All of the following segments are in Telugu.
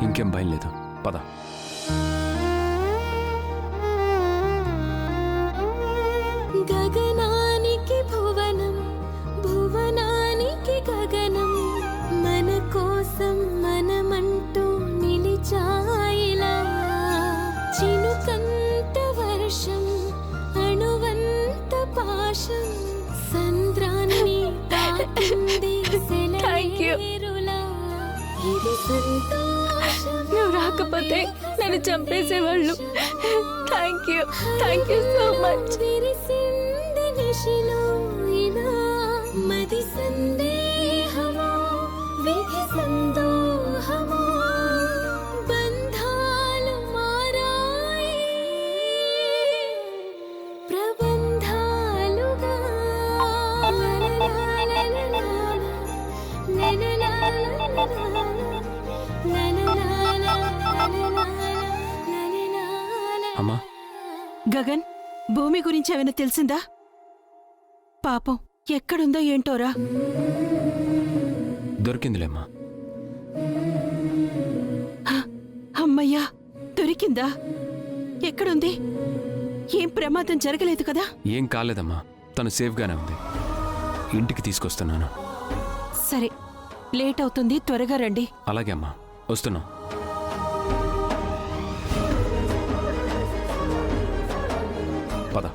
ఇంకేం భయం లేదు, పద. గగనానికి భువనం, భువనానికి గగనం, మన కోసం మనమంటూ నిలిచాయిలా. చినుకంత వర్షం, అణువంత పాశం, సంద్రాన్ని తాకింది సెలయేరులా. ఇది సంతోషం. నువ్వు రాకపోతే నన్ను చంపేసేవాళ్ళు. Thank you so much. విరిసింది నిశిలో ఇలా, మది సందేహమో విధి సందోహమో, బంధాలు మారాయి ప్రబంధాలుగా. అమ్మా, గగన్, భూమి గురించి ఏమైనా తెలిసిందా? పాపం ఎక్కడుందో ఏంటోరా. దొరికిందిలేమ్మా. అమ్మయ్యా, దొరికిందా? ఎక్కడుంది? ఏం ప్రమాదం జరగలేదు కదా? ఏం కాలేదమ్మా, తను సేఫ్గానే ఉంది. ఇంటికి తీసుకొస్తున్నాను. సరే, లేట్ అవుతుంది, త్వరగా రండి. అలాగే అమ్మా, వస్తున్నాం. పద.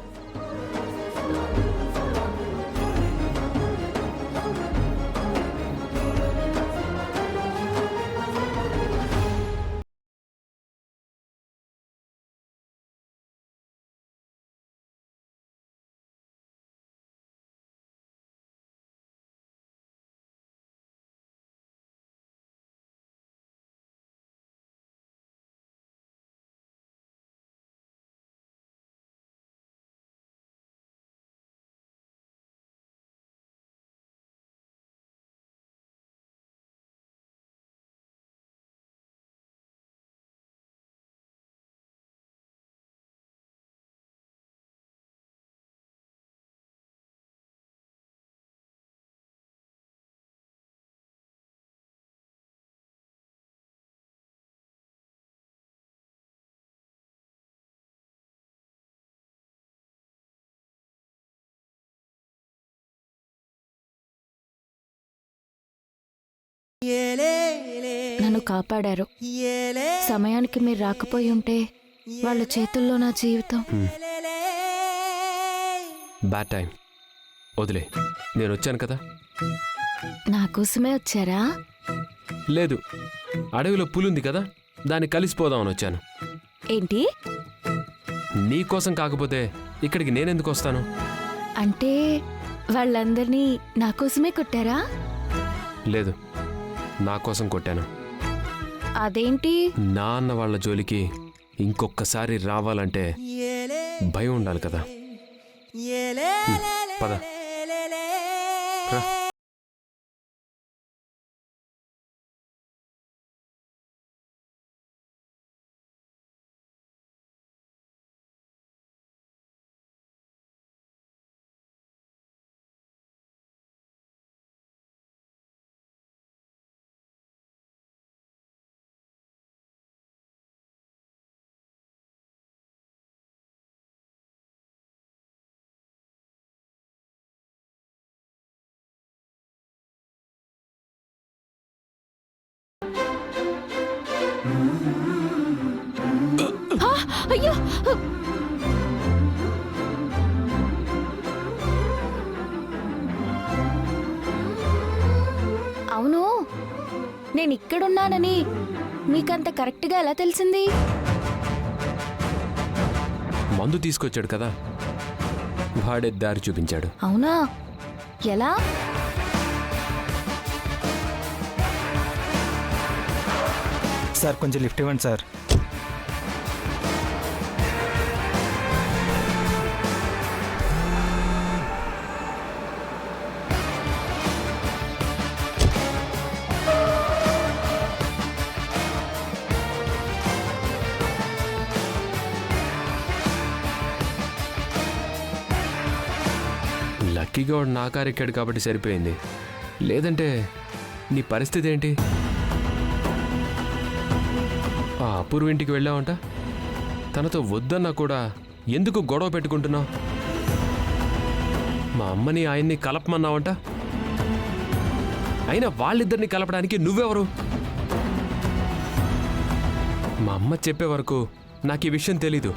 నన్ను కాపాడారు. సమయానికి మీరు రాకపోయి ఉంటే వాళ్ళ చేతుల్లో నా జీవితం. బ్యాడ్ టైం, వదిలే. నేను వచ్చాను కదా. నా కోసమే వచ్చారా? లేదు, అడవిలో పులుంది కదా, దాన్ని కలిసిపోదామని వచ్చాను. ఏంటి? నీ కోసం కాకపోతే ఇక్కడికి నేనెందుకు వస్తాను? అంటే వాళ్ళందరినీ నా కోసమే కొట్టారా? లేదు, నా కోసం కొట్టాను. అదేంటి? నా అన్న వాళ్ళ జోలికి ఇంకొకసారి రావాలంటే భయం ఉండాలి కదా. పద, రా. అయ్యో, అవును, నేను ఇక్కడున్నానని మీకంత కరెక్ట్గా ఎలా తెలిసింది? మందు తీసుకొచ్చాడు కదా, వాడే దారి చూపించాడు. అవునా? ఎలా? సార్, కొంచెం లిఫ్ట్ ఇవ్వండి సార్. లక్కీగా వాడు నా కారు ఎక్కాడు కాబట్టి సరిపోయింది. లేదంటే నీ పరిస్థితి ఏంటి? ఆ అపూర్వ ఇంటికి వెళ్ళావంట, తనతో వద్దన్నా కూడా ఎందుకు గొడవ పెట్టుకుంటున్నావు? మా అమ్మని ఆయన్ని కలపమన్నావంట, అయినా వాళ్ళిద్దరిని కలపడానికి నువ్వెవరు? మా అమ్మ చెప్పే వరకు నాకు ఈ విషయం తెలీదు.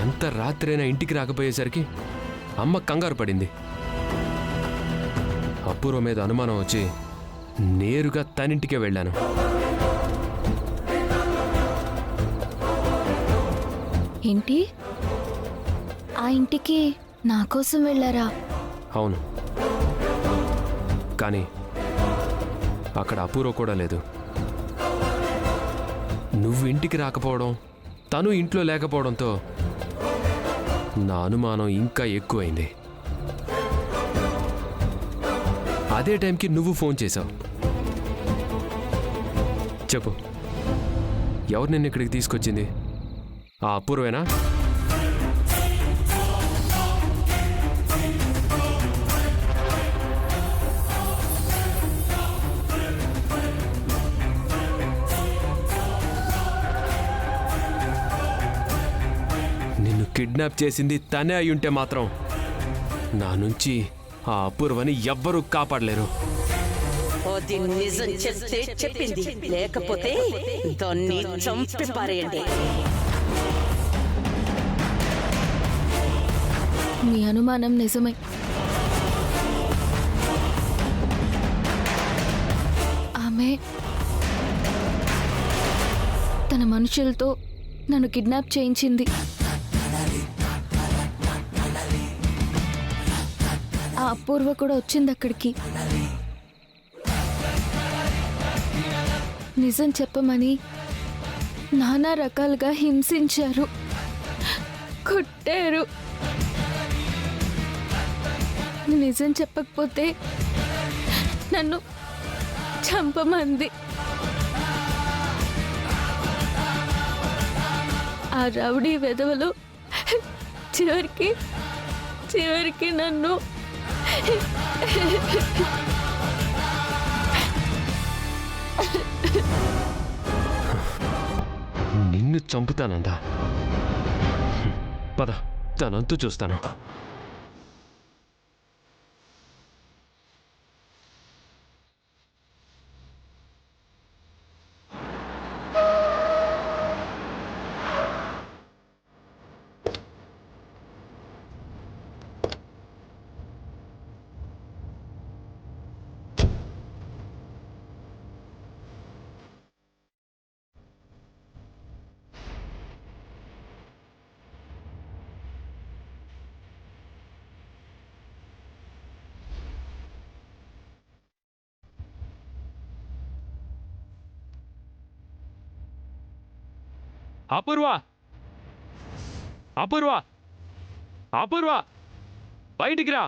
ఎంత రాత్రైనా ఇంటికి రాకపోయేసరికి అమ్మ కంగారు పడింది. అపూర్వ మీద అనుమానం వచ్చి నేరుగా తనింటికే వెళ్ళాను. ఏంటి? ఆ ఇంటికి నా కోసం వెళ్ళారా? అవును, కానీ అక్కడ అపూర్వ కూడా లేదు. నువ్వు ఇంటికి రాకపోవడం, తను ఇంట్లో లేకపోవడంతో నా అనుమానం ఇంకా ఎక్కువైంది. అదే టైంకి నువ్వు ఫోన్ చేశావు. చెప్పు, ఎవరు నిన్ను ఇక్కడికి తీసుకొచ్చింది? ఆ అపూర్వేనా? నిన్ను కిడ్నాప్ చేసింది తనే అయ్యుంటే మాత్రం నా నుంచి ఆ అపూర్వని ఎవ్వరూ కాపాడలేరు. అది నిజం చెప్తే చెప్పింది, లేకపోతే దాన్ని చంపి పారేయండి. మీ అనుమానం నిజమే. ఆమె తన మనుషులతో నన్ను కిడ్నాప్ చేయించింది. ఆ అపూర్వ కూడా వచ్చింది అక్కడికి. నిజం చెప్పమని నానా రకాలుగా హింసించారు, కొట్టారు. నిజం చెప్పకపోతే నన్ను చంపమంది. ఆ రౌడీ వెధవలు చివరికి నన్ను నిన్ను చంపుతానందా? పద, తనంతు చూస్తాను. అపూర్వ, అపూర్వ, అపూర్వ, బయటికి రా.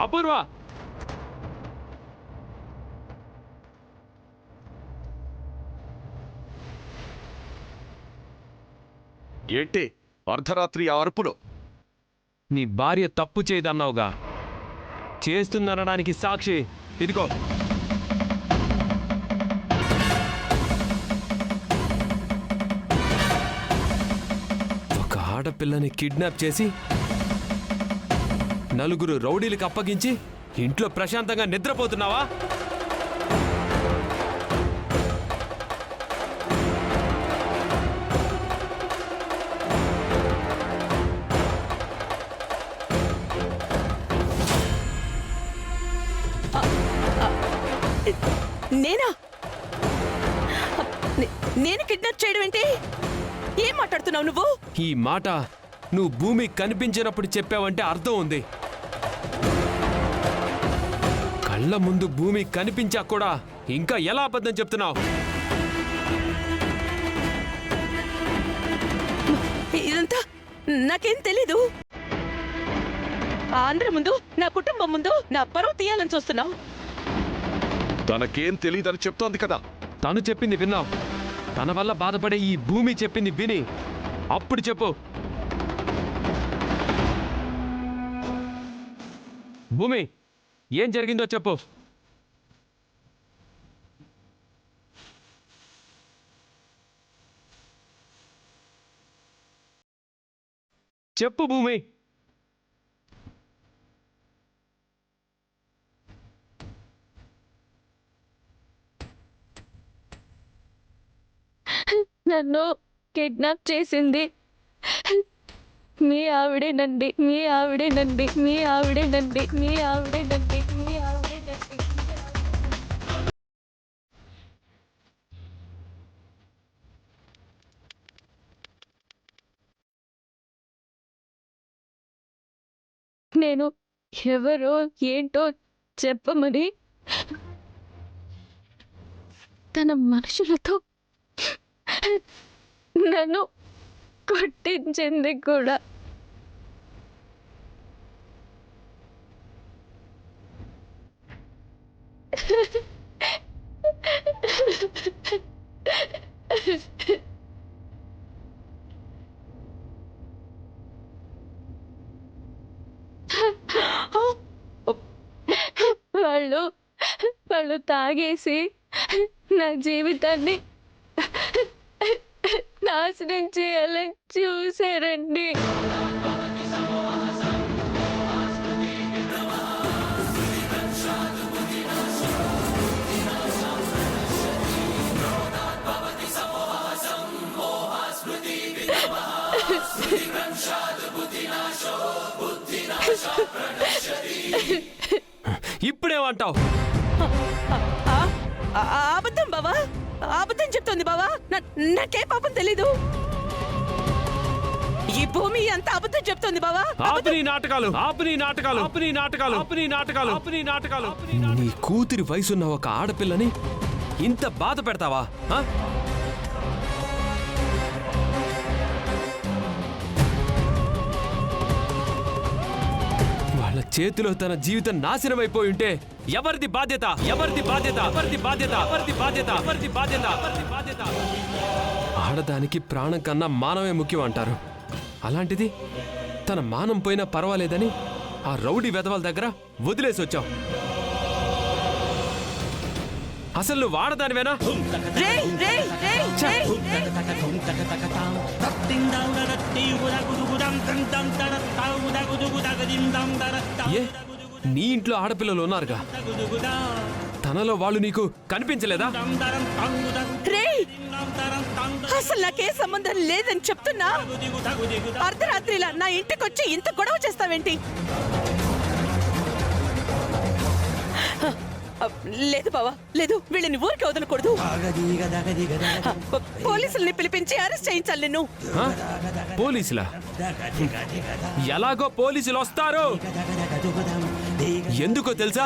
అపూర్వ, ఏంటి అర్ధరాత్రి ఆ అరుపులు? నీ భార్య తప్పు చేయదన్నావుగా, చేస్తుందనడానికి సాక్షి ఇదిగో. ఒక ఆడపిల్లని కిడ్నాప్ చేసి నలుగురు రౌడీలకు అప్పగించి ఇంట్లో ప్రశాంతంగా నిద్రపోతున్నావా? నేనా? నేను కిడ్నాప్ చేయడం ఏంటి? ఏం మాట్లాడుతున్నావు నువ్వు? ఈ మాట నువ్వు భూమి కనిపించినప్పుడు చెప్పావంటే అర్థం ఉంది. కళ్ళ ముందు భూమి కనిపించా కూడా ఇంకా ఎలా అబద్ధం చెప్తున్నావు? ఇదంతా నాకేం తెలీదు. అందరి ముందు, నా కుటుంబం ముందు నా పరువు తీయాలని చూస్తున్నావు. తనకేం తెలియదని చెప్తోంది కదా. తను చెప్పింది విన్నావు. తన వల్ల బాధపడే ఈ భూమి చెప్పింది విని అప్పుడు చెప్పు. భూమి, ఏం జరిగిందో చెప్పు. చెప్పు భూమి. నన్ను కిడ్నాప్ చేసింది మీ ఆవిడేనండి, మీ ఆవిడేనండి, మీ ఆవిడేనండి, మీ ఆవిడేనండి, మీ ఆవిడేనండి. నేను ఎవరో ఏంటో చెప్పమని తన మనుషులతో నన్ను కొట్టించింది కూడా. వాళ్ళు తాగేసి నా జీవితాన్ని నాశనం చేయాలని చూశారండి. ఇప్పుడేమంటావు? అబద్ధం బావా, అబద్ధం చెప్తోంది బావా. నాకే పాపం తెలీదు. ఈ భూమి అంత అబద్ధం చెప్తోంది బావా. ఆపని నాటకాలు, ఆపని నాటకాలు, ఆపని నాటకాలు, ఆపని నాటకాలు, ఆపని నాటకాలు. నీ కూతురి వయసున్న ఒక ఆడపిల్లని ఇంత బాధ పెడతావా? వాళ్ళ చేతిలో తన జీవితం నాశనం అయిపోయి ఉంటే ఎవరిది బాధ్యత? ఎవరిది బాధ్యత? ఎవరిది బాధ్యత? ఎవరిది బాధ్యత? ఎవరిది బాధ్యత? ఎవరిది బాధ్యత? ఆడదానికి ప్రాణం కన్నా మానవే ముఖ్యం అంటారు. అలాంటిది తన మానం పోయినా పర్వాలేదని ఆ రౌడీ వెధవల దగ్గర వదిలేసి వచ్చావు. అసలు నువ్వు ఆడదానివేనా? ఏ, నీ ఇంట్లో ఆడపిల్లలు ఉన్నారుగా, తనలో వాళ్ళు నీకు కనిపించలేదా? అసలు నాకే సంబంధం లేదని చెప్తున్నా. అర్ధరాత్రిలా నా ఇంటికొచ్చి ఇంత గొడవ చేస్తావేంటి? లేదు బావా, లేదు. వీళ్ళని ఊరికి వదలకూడదు. పోలీసుల్ని పిలిపించి అరెస్ట్ చేయించాలి నిన్ను. పోలీసులా? ఎలాగో పోలీసులు వస్తారు. ఎందుకో తెలుసా?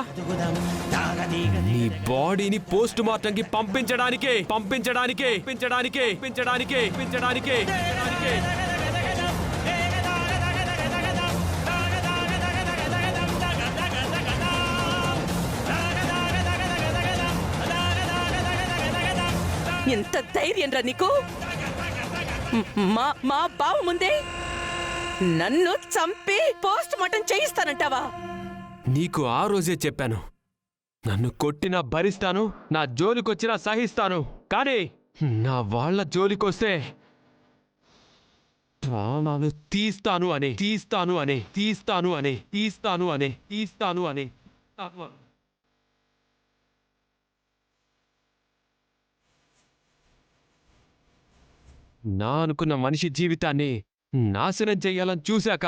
నీ బాడీని పోస్ట్ మార్టంకి పంపించడానికే పంపించడానికే పంపించడానికే పంపించడానికే పంపించడానికే. ఎంత ధైర్యం రా నీకు? మా బావ ముందే నన్ను చంపి పోస్ట్ మార్టం చేయిస్తానంటావా? నీకు ఆ రోజే చెప్పాను, నన్ను కొట్టినా భరిస్తాను, నా జోలికొచ్చినా సహిస్తాను. కానీ నా వాళ్ళ జోలికొస్తే ప్రాణాలు తీస్తాను అనే తీస్తాను అనే తీస్తాను అనే తీస్తాను అనే తీస్తాను అనే. నా అనుకున్న మనిషి జీవితాన్ని నాశనం చెయ్యాలని చూశాక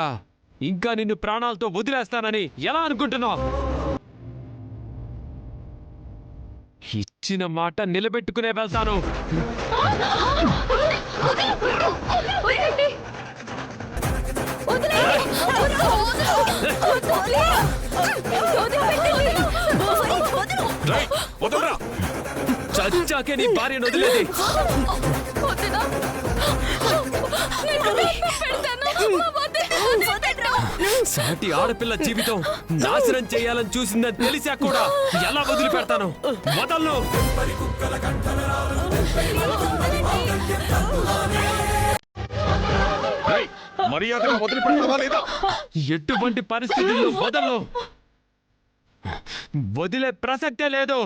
ఇంకా నిన్ను ప్రాణాలతో వదిలేస్తానని ఎలా అనుకుంటున్నావు? ఇచ్చిన మాట నిలబెట్టుకునే వెళ్తాను. చచ్చాకే నీ భార్యను వదిలేది. సాటి ఆడపిల్ల జీవితం నాశనం చేయాలని చూసిందని తెలిసా కూడా ఎలా వదిలిపెడతాను? వదలను. మర్యాదగా వదిలిపెడతావా లేదా? ఎటువంటి పరిస్థితుల్లో వదలను. వదిలే ప్రసక్తే లేదు.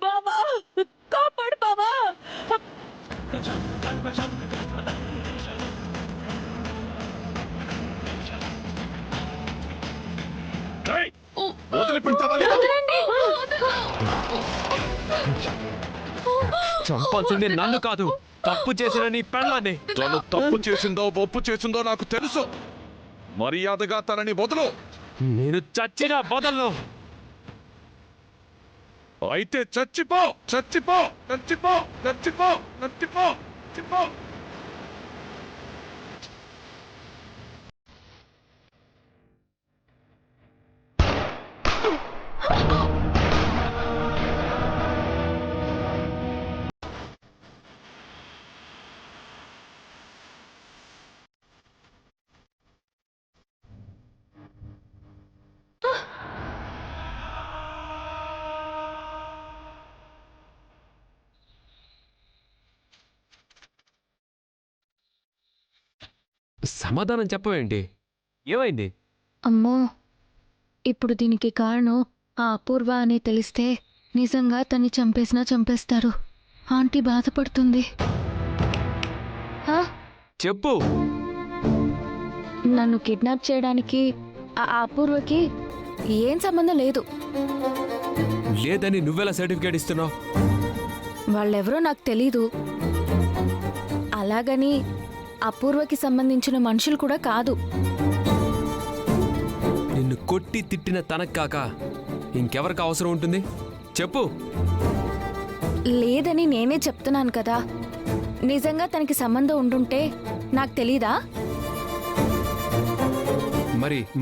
బాబా కాపాడు బాబా. ఏయ్! వదిలిపెడతావా లేదా? చంపాల్సింది నన్ను కాదు, తప్పు చేసిన నీ పెళ్ళాన్ని. తను తప్పు చేసిందో ఒప్పు చేసిందో నాకు తెలుసు. మర్యాదగా తనని వదలు. నేను చచ్చినా వదలను. అయితే చచ్చిపో చచ్చిపో చచ్చిపో చచ్చిపో చచ్చిపో చచ్చిపో. సమాధానం చెప్పవేంటి? ఏమైంది? అమ్మో, ఇప్పుడు దీనికి కారణం ఆ అపూర్వ అని తెలిస్తే నిజంగా తన్ని చంపేస్తారు. ఆంటీ బాధపడుతుంది. ఆ, చెప్పు. నన్ను కిడ్నాప్ చేయడానికి ఆ అపూర్వకి ఏం సంబంధం లేదు. లేదని నువ్వెలా సర్టిఫికేట్ ఇస్తున్నావు? వాళ్ళెవరో నాకు తెలీదు. అలాగని అపూర్వకి సంబంధించిన మనుషులు కూడా కాదు. నిన్ను కొట్టి తిట్టిన తనకు కాక ఇంకెవరికి అవసరం ఉంటుంది? చెప్పు. లేదని నేనే చెప్తున్నాను కదా. నిజంగా తనకి సంబంధం ఉండుంటే నాకు తెలీదా?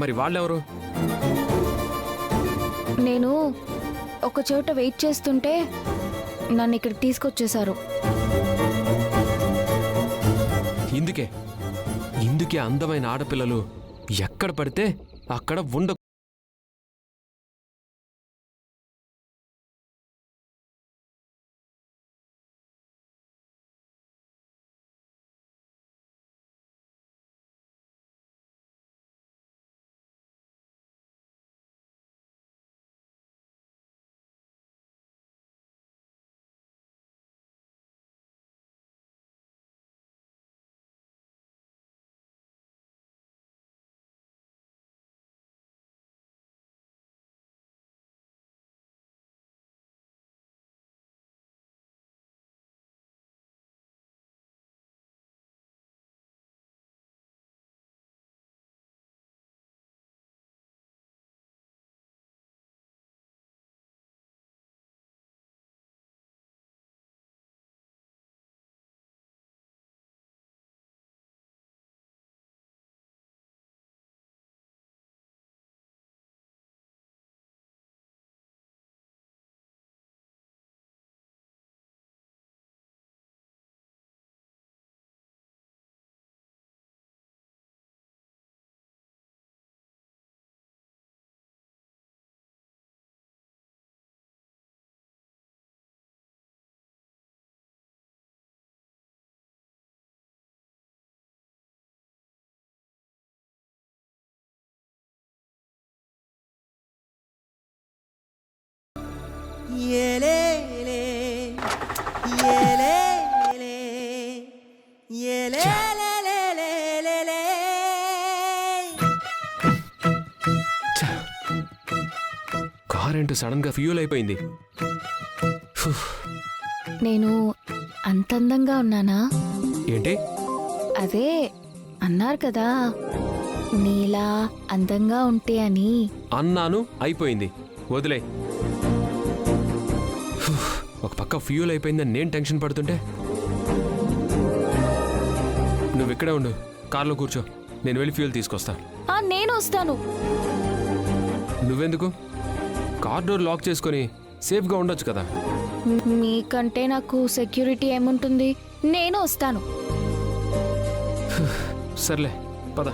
మరి వాళ్ళెవరు? నేను ఒక చోట వెయిట్ చేస్తుంటే నన్ను ఇక్కడికి తీసుకొచ్చేశారు. ఇందుకే అందమైన ఆడపిల్లలు ఎక్కడ పడితే అక్కడ ఉండ. కారేంటో సడన్ గా ఫ్యూల్ అయిపోయింది. నేను అంత అందంగా ఉన్నానా? ఏంటి? అదే అన్నారు కదా, నీలా అందంగా ఉంటే అని. అన్నాను, అయిపోయింది, వదిలే. ఒక పక్క ఫ్యూల్ అయిపోయిందని నేను టెన్షన్ పడుతుంటే నువ్వు ఇక్కడే ఉండు, కార్లో కూర్చో, నేను వెళ్ళి ఫ్యూల్ తీసుకొస్తా. నేను వస్తాను. నువ్వెందుకు? కార్ డోర్ లాక్ చేసుకొని సేఫ్గా ఉండొచ్చు కదా. మీకంటే నాకు సెక్యూరిటీ ఏముంటుంది, నేను వస్తాను. సర్లే పద.